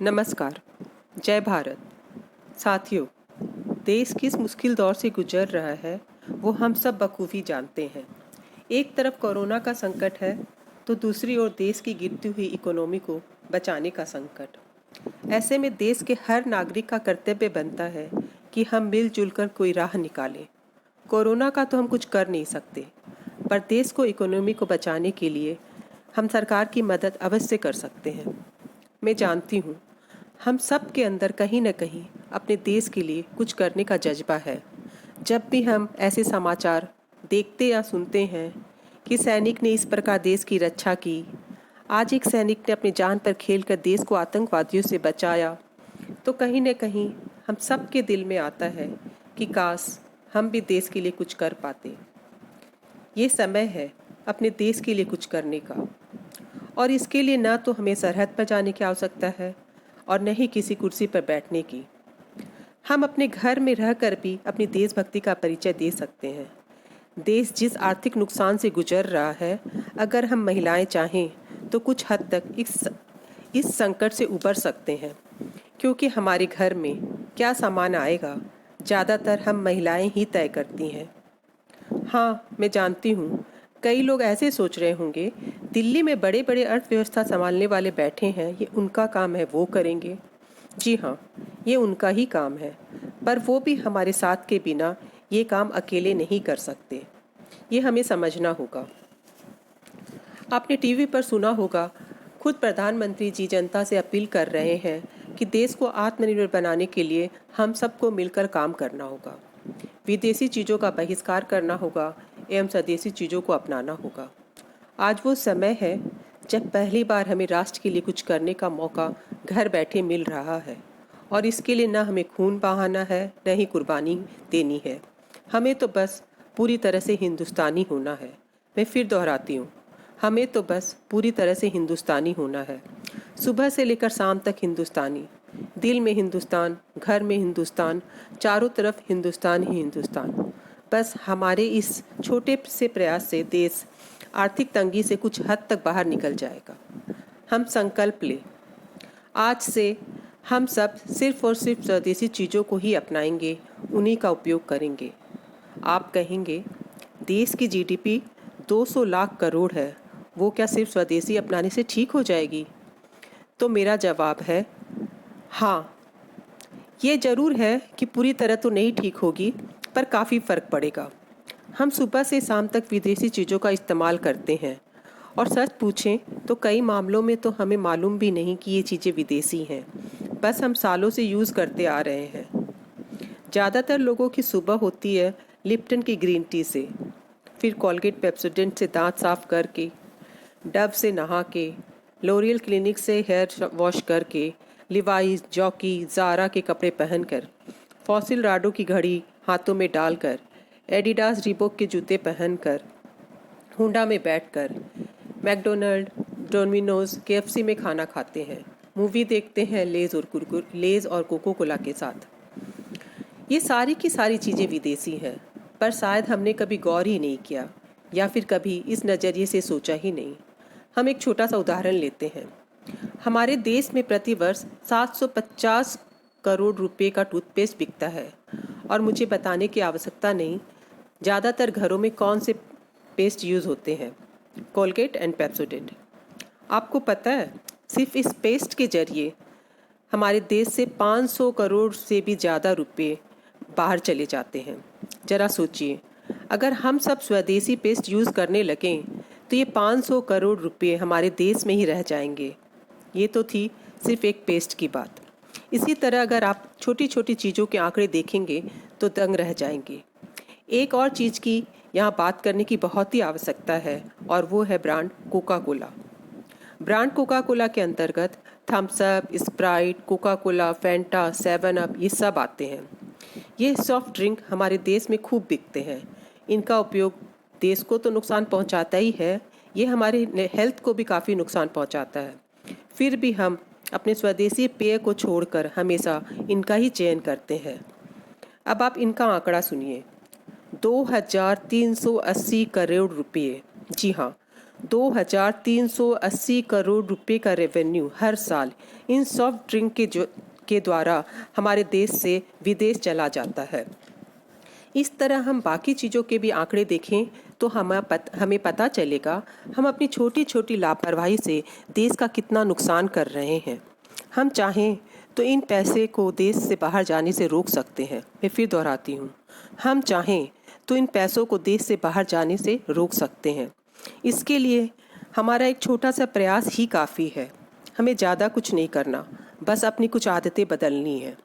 नमस्कार। जय भारत। साथियों, देश किस मुश्किल दौर से गुजर रहा है वो हम सब बखूबी जानते हैं। एक तरफ कोरोना का संकट है तो दूसरी ओर देश की गिरती हुई इकोनॉमी को बचाने का संकट। ऐसे में देश के हर नागरिक का कर्तव्य बनता है कि हम मिलजुल कर कोई राह निकालें। कोरोना का तो हम कुछ कर नहीं सकते, पर देश को इकोनॉमी को बचाने के लिए हम सरकार की मदद अवश्य कर सकते हैं। मैं जानती हूँ हम सब के अंदर कहीं न कहीं अपने देश के लिए कुछ करने का जज्बा है। जब भी हम ऐसे समाचार देखते या सुनते हैं कि सैनिक ने इस प्रकार देश की रक्षा की, आज एक सैनिक ने अपनी जान पर खेलकर देश को आतंकवादियों से बचाया, तो कहीं न कहीं हम सब के दिल में आता है कि काश हम भी देश के लिए कुछ कर पाते। ये समय है अपने देश के लिए कुछ करने का, और इसके लिए ना तो हमें सरहद पर जाने की आवश्यकता है और न ही किसी कुर्सी पर बैठने की। हम अपने घर में रहकर भी अपनी देशभक्ति का परिचय दे सकते हैं। देश जिस आर्थिक नुकसान से गुजर रहा है, अगर हम महिलाएं चाहें तो कुछ हद तक इस संकट से उबर सकते हैं, क्योंकि हमारे घर में क्या सामान आएगा ज़्यादातर हम महिलाएं ही तय करती हैं। हाँ, मैं जानती हूँ कई लोग ऐसे सोच रहे होंगे, दिल्ली में बड़े बड़े अर्थव्यवस्था संभालने वाले बैठे हैं, ये उनका काम है, वो करेंगे। जी हाँ, ये उनका ही काम है, पर वो भी हमारे साथ के बिना ये काम अकेले नहीं कर सकते। ये हमें समझना होगा। आपने टीवी पर सुना होगा, खुद प्रधानमंत्री जी जनता से अपील कर रहे हैं कि देश को आत्मनिर्भर बनाने के लिए हम सबको मिलकर काम करना होगा। विदेशी चीज़ों का बहिष्कार करना होगा एवं स्वदेशी चीज़ों को अपनाना होगा। आज वो समय है जब पहली बार हमें राष्ट्र के लिए कुछ करने का मौका घर बैठे मिल रहा है, और इसके लिए न हमें खून बहाना है, न ही कुर्बानी देनी है। हमें तो बस पूरी तरह से हिंदुस्तानी होना है। मैं फिर दोहराती हूँ, हमें तो बस पूरी तरह से हिंदुस्तानी होना है। सुबह से लेकर शाम तक हिंदुस्तानी, दिल में हिंदुस्तान, घर में हिंदुस्तान, चारों तरफ हिंदुस्तान ही हिंदुस्तान। बस हमारे इस छोटे से प्रयास से देश आर्थिक तंगी से कुछ हद तक बाहर निकल जाएगा। हम संकल्प लें, आज से हम सब सिर्फ और सिर्फ स्वदेशी चीज़ों को ही अपनाएंगे, उन्हीं का उपयोग करेंगे। आप कहेंगे, देश की जीडीपी 200 लाख करोड़ है, वो क्या सिर्फ स्वदेशी अपनाने से ठीक हो जाएगी? तो मेरा जवाब है हाँ। ये ज़रूर है कि पूरी तरह तो नहीं ठीक होगी, पर काफ़ी फ़र्क पड़ेगा। हम सुबह से शाम तक विदेशी चीज़ों का इस्तेमाल करते हैं, और सच पूछें तो कई मामलों में तो हमें मालूम भी नहीं कि ये चीज़ें विदेशी हैं, बस हम सालों से यूज़ करते आ रहे हैं। ज़्यादातर लोगों की सुबह होती है लिप्टन की ग्रीन टी से, फिर कोलगेट पेप्सोडेंट से दांत साफ करके, डव से नहा के, लोरियल क्लिनिक से हेयर वॉश करके, लिवाइस, जॉकी, ज़ारा के कपड़े पहनकर, फॉसिल राडो की घड़ी हाथों में डालकर, एडिडास रिबोक के जूते पहनकर, होंडा में बैठकर, मैकडोनल्ड, डोमिनोज, केएफसी में खाना खाते हैं, मूवी देखते हैं लेज़ और कोको कोला के साथ। ये सारी की सारी चीज़ें विदेशी हैं, पर शायद हमने कभी गौर ही नहीं किया, या फिर कभी इस नज़रिए से सोचा ही नहीं। हम एक छोटा सा उदाहरण लेते हैं। हमारे देश में प्रतिवर्ष 750 करोड़ रुपए का टूथपेस्ट बिकता है, और मुझे बताने की आवश्यकता नहीं ज़्यादातर घरों में कौन से पेस्ट यूज़ होते हैं, कोलगेट एंड पेप्सोडेंट। आपको पता है, सिर्फ इस पेस्ट के जरिए हमारे देश से 500 करोड़ से भी ज़्यादा रुपए बाहर चले जाते हैं। ज़रा सोचिए, अगर हम सब स्वदेशी पेस्ट यूज़ करने लगें तो ये 500 करोड़ रुपए हमारे देश में ही रह जाएंगे। ये तो थी सिर्फ एक पेस्ट की बात। इसी तरह अगर आप छोटी छोटी चीज़ों के आंकड़े देखेंगे तो दंग रह जाएंगे। एक और चीज़ की यहाँ बात करने की बहुत ही आवश्यकता है, और वो है brand Coca Cola. Brand Coca Cola के अंतर्गत Thums Up, Sprite, Coca Cola, Fanta, 7 up, ये सब आते हैं। ये सॉफ्ट ड्रिंक हमारे देश में खूब बिकते हैं। इनका उपयोग देश को तो नुकसान पहुंचाता ही है, ये हमारे हेल्थ को भी काफ़ी नुकसान पहुंचाता है। फिर भी हम अपने स्वदेशी पेय को छोड़कर हमेशा इनका ही चयन करते हैं। अब आप इनका आंकड़ा सुनिए, 2380 करोड़ रुपये। जी हाँ, 2380 करोड़ रुपए का रेवेन्यू हर साल इन सॉफ्ट ड्रिंक के द्वारा हमारे देश से विदेश चला जाता है। इस तरह हम बाकी चीज़ों के भी आंकड़े देखें तो हमें पता चलेगा हम अपनी छोटी छोटी लापरवाही से देश का कितना नुकसान कर रहे हैं। हम चाहें तो इन पैसे को देश से बाहर जाने से रोक सकते हैं। मैं फिर दोहराती हूँ, हम चाहें तो इन पैसों को देश से बाहर जाने से रोक सकते हैं। इसके लिए हमारा एक छोटा सा प्रयास ही काफ़ी है। हमें ज़्यादा कुछ नहीं करना, बस अपनी कुछ आदतें बदलनी है।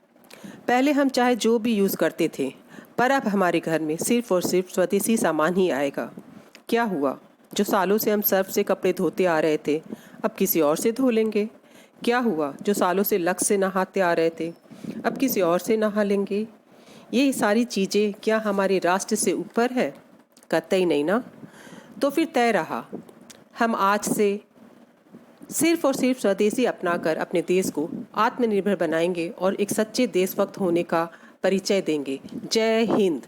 पहले हम चाहे जो भी यूज़ करते थे, पर अब हमारे घर में सिर्फ़ और सिर्फ स्वदेशी सामान ही आएगा। क्या हुआ? जो सालों से हम सर्फ से कपड़े धोते आ रहे थे, अब किसी और से धो लेंगे। क्या हुआ? जो सालों से लक्स से नहाते आ रहे थे, अब किसी और से नहा लेंगे। ये सारी चीज़ें क्या हमारे राष्ट्र से ऊपर है? कतई नहीं ना। तो फिर तय रहा, हम आज से सिर्फ और सिर्फ स्वदेशी अपनाकर अपने देश को आत्मनिर्भर बनाएंगे और एक सच्चे देशभक्त होने का परिचय देंगे। जय हिंद।